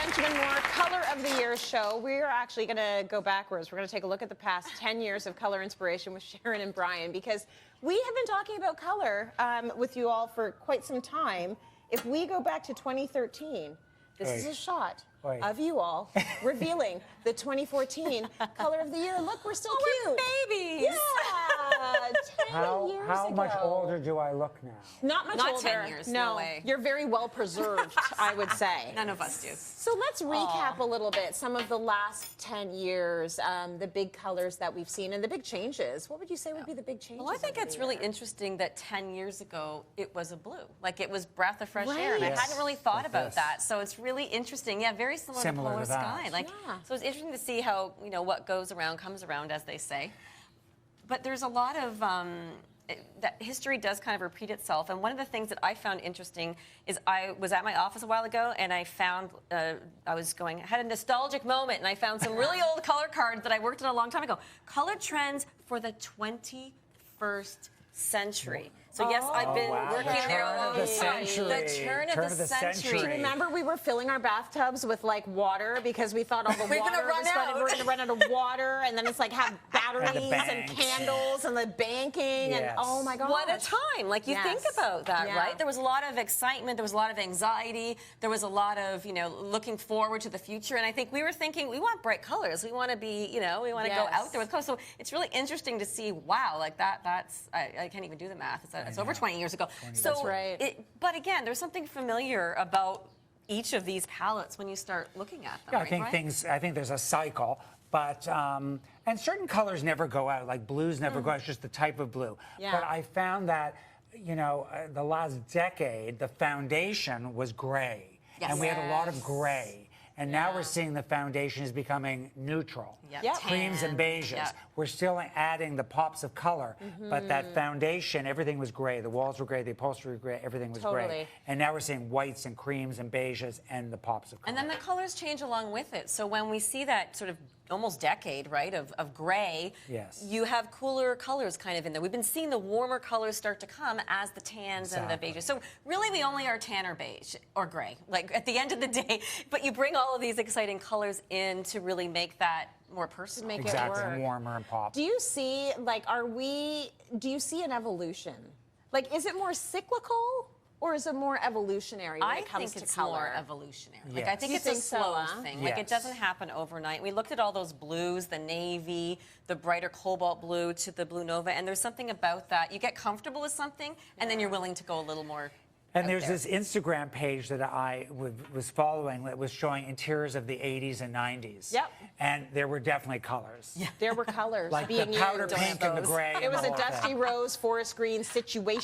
Benjamin Moore, Color of the Year show. We're actually going to go backwards. We're going to take a look at the past 10 years of color inspiration with Sharon and Brian, because we have been talking about color with you all for quite some time. If we go back to 2013, this is a shot of you all revealing the 2014 Color of the Year. Look, we're still cute. We're babies. Yeah, 10 years How ago. much older do I look now? Not much Not older. 10 years, no way. You're very well preserved, I would say. None of us do. So let's recap a little bit some of the last 10 years, the big colors that we've seen and the big changes. What would you say would be the big changes? Well, I think over it's the really year? interesting that 10 years ago it was a blue. Like it was breath of fresh air. And Right. I hadn't really thought Like about this. that. So it's really interesting. Yeah, very similar to Similar Polar to that. Sky. Like, Yeah. so it's interesting to see how, you know, what goes around comes around, as they say. But there's a lot of that history does kind of repeat itself. And one of the things that I found interesting is I was at my office a while ago and I found, I had a nostalgic moment and I found some really old color cards that I worked on a long time ago. Color trends for the 21st century. So yes, I've been working there a long The time. century. The turn of the century. Do you remember we were filling our bathtubs with like water because we thought all the We're water gonna run out. we're going to run out of water, and then it's like have batteries and banks. candles and the banking and Yes. oh my gosh. What a time. Like you think about that, Yeah. right? There was a lot of excitement, there was a lot of anxiety, there was a lot of, you know, looking forward to the future. And I think we were thinking, we want bright colors. We want to be, you know, we want to go out there with colors. So it's really interesting to see, wow, like that's, I can't even do the math. It's over 20 years ago. So That's right. But again, there's something familiar about each of these palettes when you start looking at them. Yeah, right? I think there's a cycle, but and certain colors never go out. Like blues never go out. It's just the type of blue. Yeah. But I found that, you know, the last decade, the foundation was gray, and we had a lot of gray. And now we're seeing the foundation is becoming neutral. Yep. Creams and Tan. beiges. Yep. We're still adding the pops of color, but that foundation, everything was gray. The walls were gray, the upholstery was gray, everything was Totally. gray. And now we're seeing whites and creams and beiges and the pops of color. And then the colors change along with it. So when we see that sort of almost decade, right, of gray, Yes. you have cooler colors kind of in there. We've been seeing the warmer colors start to come as the tans and the beiges. So really we only are tan or beige or gray, like at the end of the day. But you bring all of these exciting colors in to really make that more personal. Make it Exactly, work. warmer and pop. Do you see, like, do you see an evolution? Like, is it more cyclical or is it more evolutionary when it comes I think to it's color? more evolutionary. Like, Yes. I think You it's think a so, slow huh? thing. Like, it Yes. doesn't happen overnight. We looked at all those blues, the navy, the brighter cobalt blue to the blue nova, and there's something about that. You get comfortable with something, and then you're willing to go a little more. And there's this Instagram page that I was following that was showing interiors of the 80s and 90s. Yep. And there were definitely colors. There were colors Like being the powder used. pink and the gray. It and was the a whole dusty thing. rose, forest green situation.